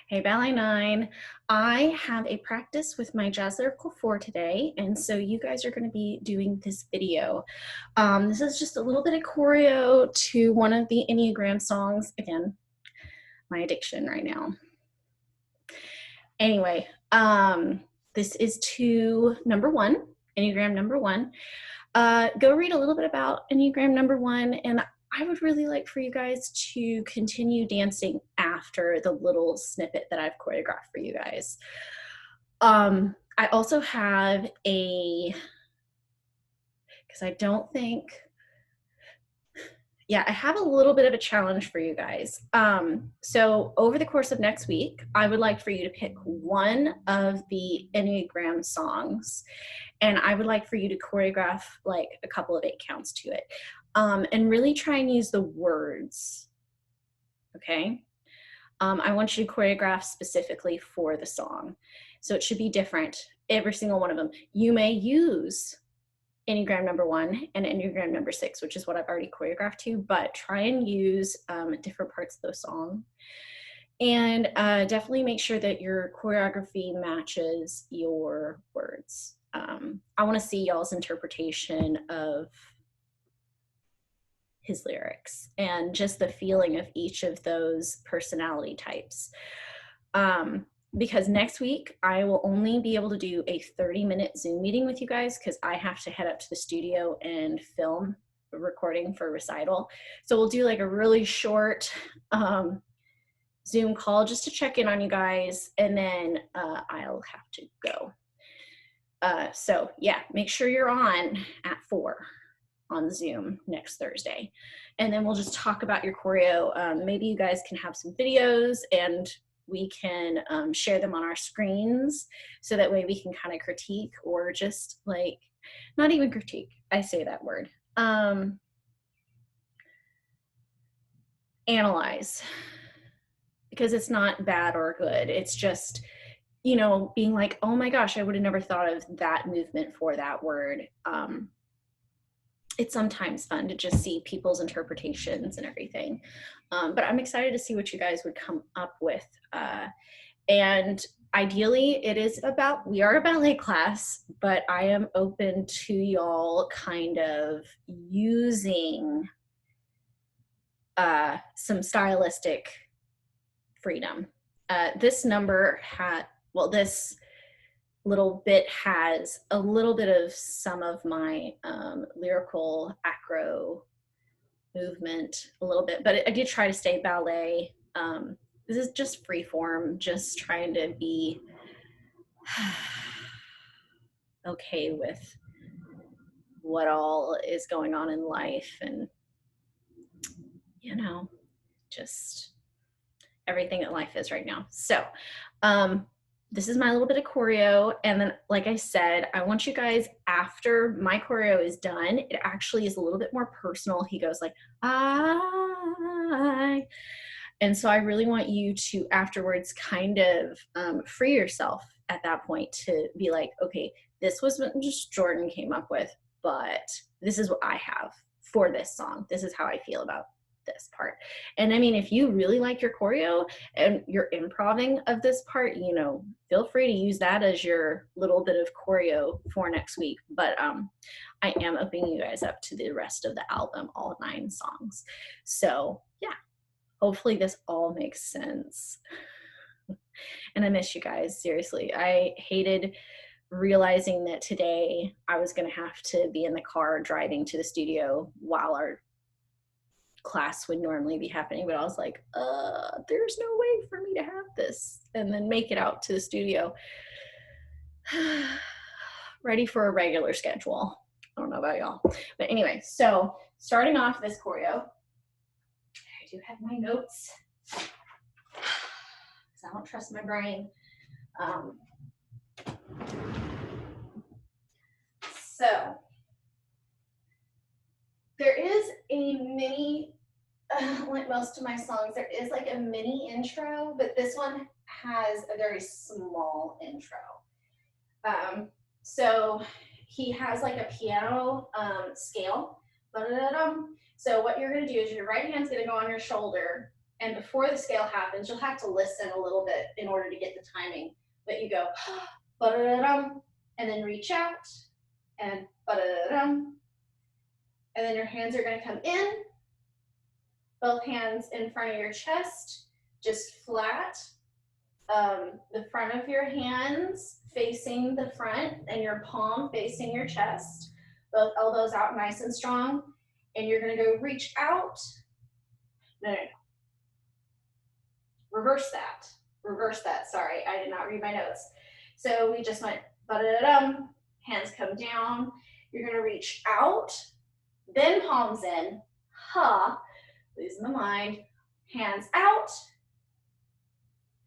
Hey, Ballet 9. I have a practice with my Jazz Lyrical 4 today, and so you guys are going to be doing this video. This is just a little bit of choreo to one of the Enneagram songs. Again, my addiction right now. Anyway, this is to number 1, Enneagram number 1. Go read a little bit about Enneagram number 1, and I would really like for you guys to continue dancing after the little snippet that I've choreographed for you guys. I also have because I don't think, I have a little bit of a challenge for you guys. So over the course of next week, I would like for you to pick one of the Enneagram songs, and I would like for you to choreograph like a couple of 8 counts to it, and really try and use the words, okay? I want you to choreograph specifically for the song. So it should be different, every single one of them. You may use Enneagram number 1 and Enneagram number 6, which is what I've already choreographed to, but try and use different parts of the song. And definitely make sure that your choreography matches your words. I want to see y'all's interpretation of his lyrics and just the feeling of each of those personality types. Because next week I will only be able to do a 30-minute Zoom meeting with you guys because I have to head up to the studio and film a recording for recital. So we'll do like a really short Zoom call just to check in on you guys, and then I'll have to go. So yeah, make sure you're on at 4 on Zoom next Thursday. And then we'll just talk about your choreo. Maybe you guys can have some videos and we can share them on our screens so that way we can kind of critique, or just like, not even critique, I say that word, analyze, because it's not bad or good. It's just, you know, being like, oh my gosh, I would have never thought of that movement for that word. It's sometimes fun to just see people's interpretations and everything. But I'm excited to see what you guys would come up with. And ideally, we are a ballet class, but I am open to y'all kind of using some stylistic freedom. This little bit has a little bit of some of my lyrical acro movement, a little bit, but I did try to stay ballet. This is just free form, just trying to be okay with what all is going on in life, and you know, just everything that life is right now. So this is my little bit of choreo, and then like I said, I want you guys, after my choreo is done, it actually is a little bit more personal. He goes like, I, and so I really want you to afterwards kind of free yourself at that point to be like, okay, this was what just Jordon came up with, but this is what I have for this song. This is how I feel about this part. And I mean, if you really like your choreo and you're improving of this part, you know, feel free to use that as your little bit of choreo for next week. But I am opening you guys up to the rest of the album, all 9 songs. So yeah, hopefully this all makes sense. And I miss you guys, seriously. I hated realizing that today I was going to have to be in the car driving to the studio while our class would normally be happening, but I was like, there's no way for me to have this and then make it out to the studio. Ready for a regular schedule. I don't know about y'all, but anyway, so starting off this choreo, I do have my notes because I don't trust my brain. So there is a mini, like most of my songs, there is like a mini intro, but this one has a very small intro. So he has like a piano scale. So what you're gonna do is your right hand's gonna go on your shoulder, And before the scale happens, you'll have to listen a little bit in order to get the timing. But you go, ba-da-da-dum, and then reach out, and ba-da-da-dum. And then your hands are going to come in, both hands in front of your chest, just flat. The front of your hands facing the front and your palm facing your chest. Both elbows out nice and strong. And you're going to go reach out. No. Reverse that. Reverse that. Sorry, I did not read my notes. So we just went ba-da-da-dum. Hands come down. You're going to reach out. Then palms in. Ha. Losing the mind. Hands out.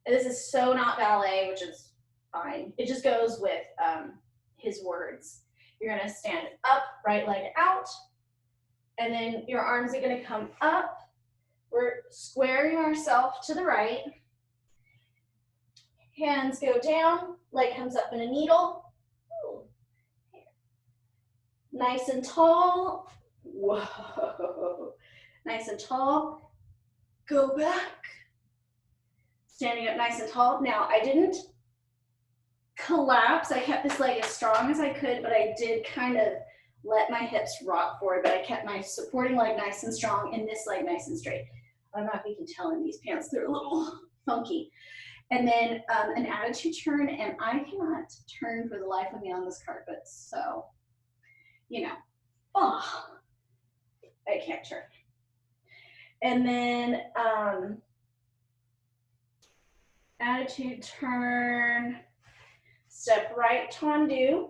And this is so not ballet, which is fine. It just goes with his words. You're going to stand up, right leg out. And then your arms are going to come up. We're squaring ourselves to the right. Hands go down, leg comes up in a needle. Ooh. Nice and tall. Whoa. Nice and tall. Go back. Standing up nice and tall. Now, I didn't collapse. I kept this leg as strong as I could, but I did kind of let my hips rock forward, but I kept my supporting leg nice and strong and this leg nice and straight. I don't know if you can tell in these pants, they're a little funky. And then an attitude turn, and I cannot turn for the life of me on this carpet, so, you know, I can't turn. And then attitude turn, step right tendu,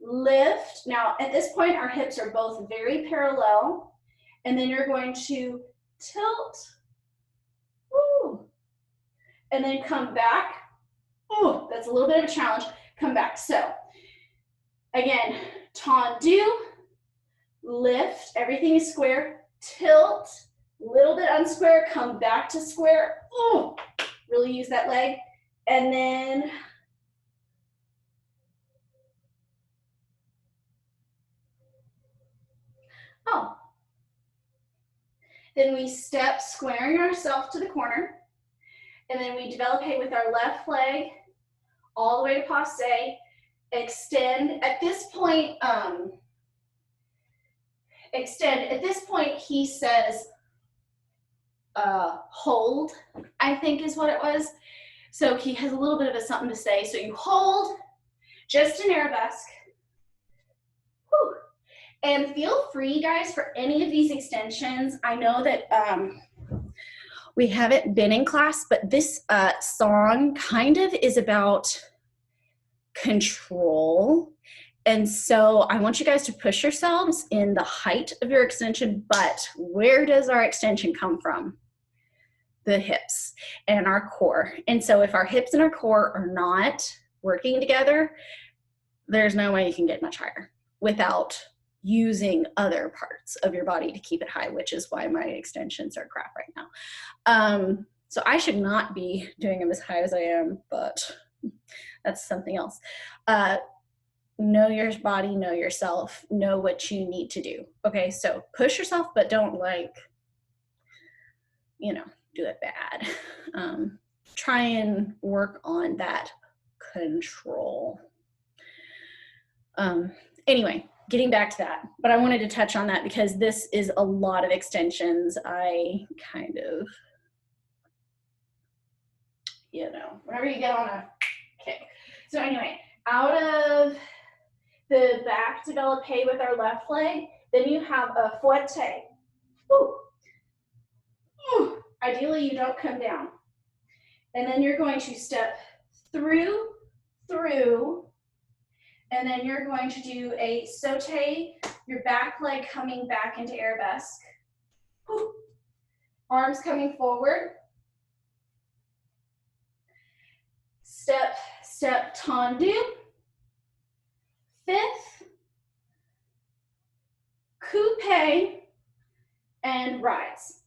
lift. Now at this point our hips are both very parallel, and then you're going to tilt, woo, and then come back. Ooh, that's a little bit of a challenge. Come back. So again, tendu, lift, everything is square, tilt, little bit unsquare, come back to square. Ooh, really use that leg. And then then we step, squaring ourselves to the corner, and then we develop with our left leg all the way to passe, extend. At this point, extend. At this point, he says, hold, I think is what it was. So he has a little bit of a something to say. So you hold, just an arabesque. Whew. And feel free, guys, for any of these extensions. I know that we haven't been in class, but this song kind of is about control. And so I want you guys to push yourselves in the height of your extension, but where does our extension come from? The hips and our core. And so if our hips and our core are not working together, there's no way you can get much higher without using other parts of your body to keep it high, which is why my extensions are crap right now. So I should not be doing them as high as I am, but that's something else. Know your body, know yourself, know what you need to do. Okay, so push yourself, but don't do it bad. Try and work on that control. Anyway, getting back to that, but I wanted to touch on that because this is a lot of extensions. I kind of, whenever you get on a kick. So anyway, out of the back developpe with our left leg, then you have a fouette. Woo. Woo. Ideally, you don't come down. And then you're going to step through, and then you're going to do a saute, your back leg coming back into arabesque. Woo. Arms coming forward. Step tendu. Fifth, coupe, and rise.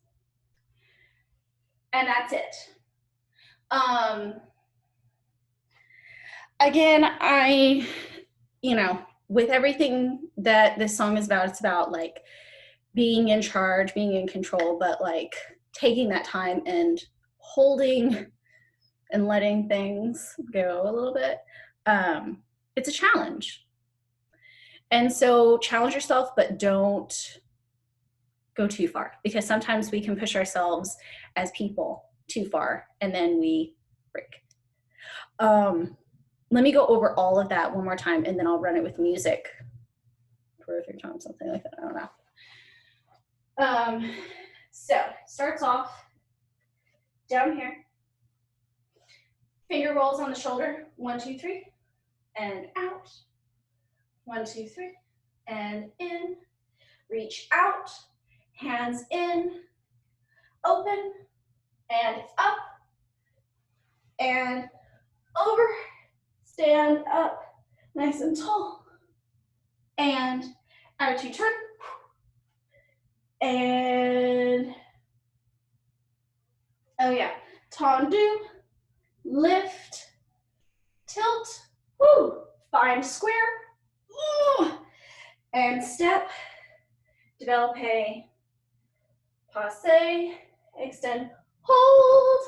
And that's it. Again, with everything that this song is about, it's about like being in charge, being in control, but like taking that time and holding and letting things go a little bit, it's a challenge. And so challenge yourself, but don't go too far, because sometimes we can push ourselves as people too far and then we break. Let me go over all of that one more time and then I'll run it with music. Perfect time, something like that, I don't know. So starts off down here, finger rolls on the shoulder, 1, 2, 3, and out, 1, 2, 3, and in, reach out, hands in, open, and up, and over, stand up, nice and tall, and out to turn, and, oh yeah, tendu, lift, tilt, woo, find square, ooh, and step, develop a passe, extend, hold,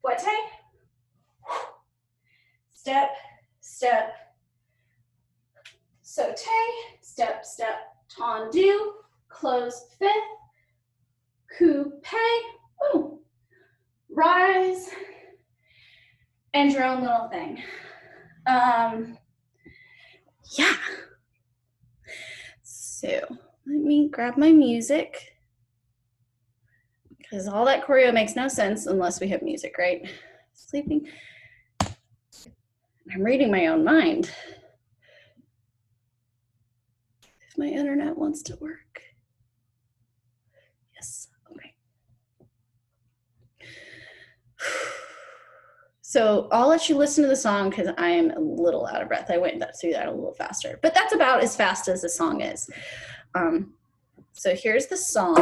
boite, step, step, saute, step, step, tendu, close fifth, coupe, ooh, rise, and your own little thing. Yeah. So let me grab my music, because all that choreo makes no sense unless we have music, right? Sleeping. I'm reading my own mind. If my internet wants to work. Yes, okay. So I'll let you listen to the song because I am a little out of breath. I went through that a little faster, but that's about as fast as the song is. So here's the song.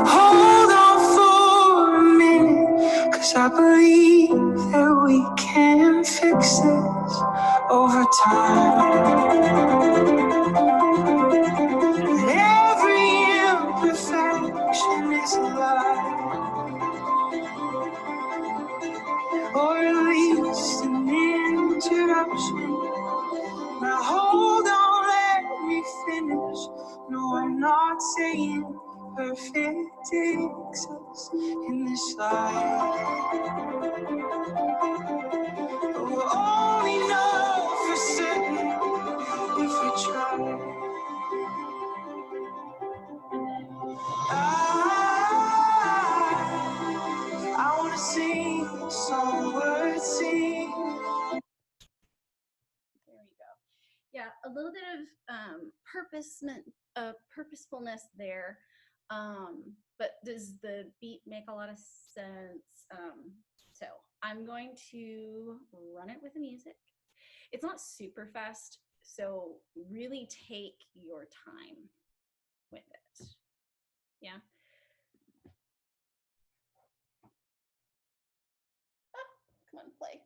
Hold on for a minute, 'cause I believe that we can fix this over time. And every imperfection is a lie, or at least an interruption. Now hold on, let me finish. No, I'm not saying perfect exists in this life, but we'll only know for certain if we try. I wanna sing a song worth singing. There you go. Yeah, a little bit of purposefulness there. But does the beat make a lot of sense? So I'm going to run it with the music. It's not super fast, so really take your time with it. Yeah. Oh, come on, play.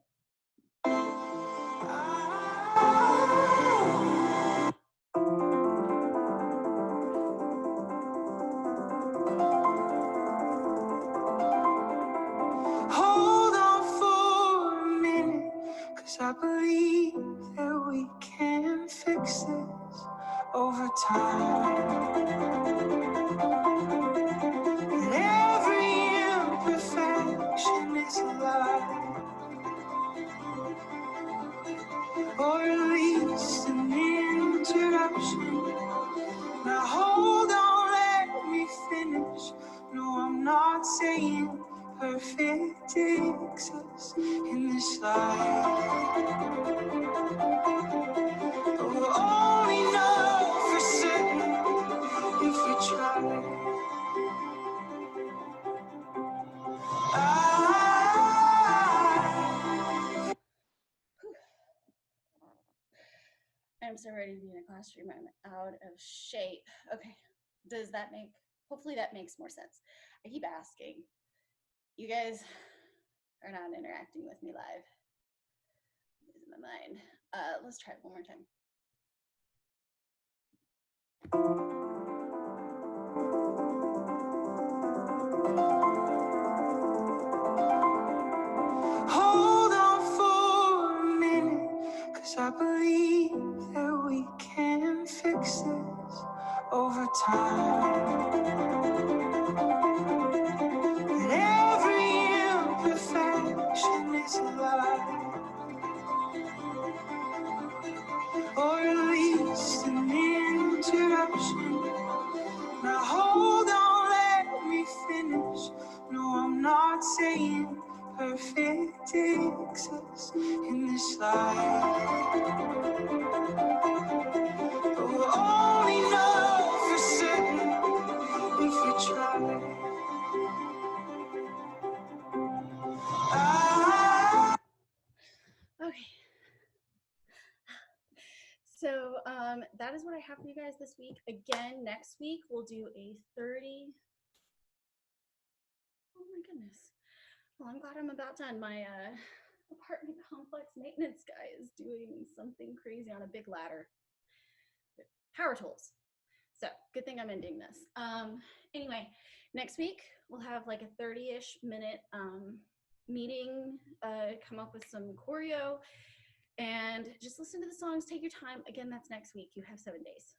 Hold on for a minute, 'cause I believe that we can fix this over time. And every imperfection is a lie, or at least an interruption. Now hold on, let me finish. No, I'm not saying perfect exists in this life, but we'll only know for certain if we try. I'm so ready to be in a classroom. I'm out of shape. Okay, does that make, hopefully that makes more sense. I keep asking. You guys are not interacting with me live. Losing my mind. Let's try it one more time. Hold on for a minute, 'cause I believe that we can fix this over time. That every imperfection is a lie, or at least an interruption. Now hold on, let me finish. No, I'm not saying perfect exists in this life, but we'll only know for certain if we try. Okay. So that is what I have for you guys this week. Again, next week we'll do a 30. Oh my goodness. Well, I'm glad I'm about done. My apartment complex maintenance guy is doing something crazy on a big ladder. Power tools. So good thing I'm ending this. Anyway, next week we'll have like a 30-ish minute meeting, come up with some choreo, and just listen to the songs. Take your time. Again, that's next week. You have 7 days.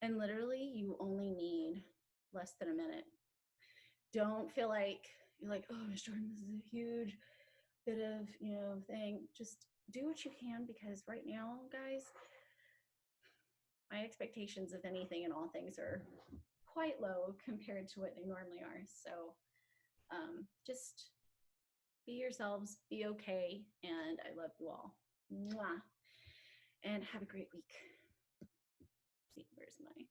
And literally you only need less than a minute. Don't feel like you're like, oh, Miss Jordon, this is a huge bit of, thing. Just do what you can, because right now, guys, my expectations of anything and all things are quite low compared to what they normally are. So just be yourselves, be okay, and I love you all. Mwah. And have a great week. See, where's my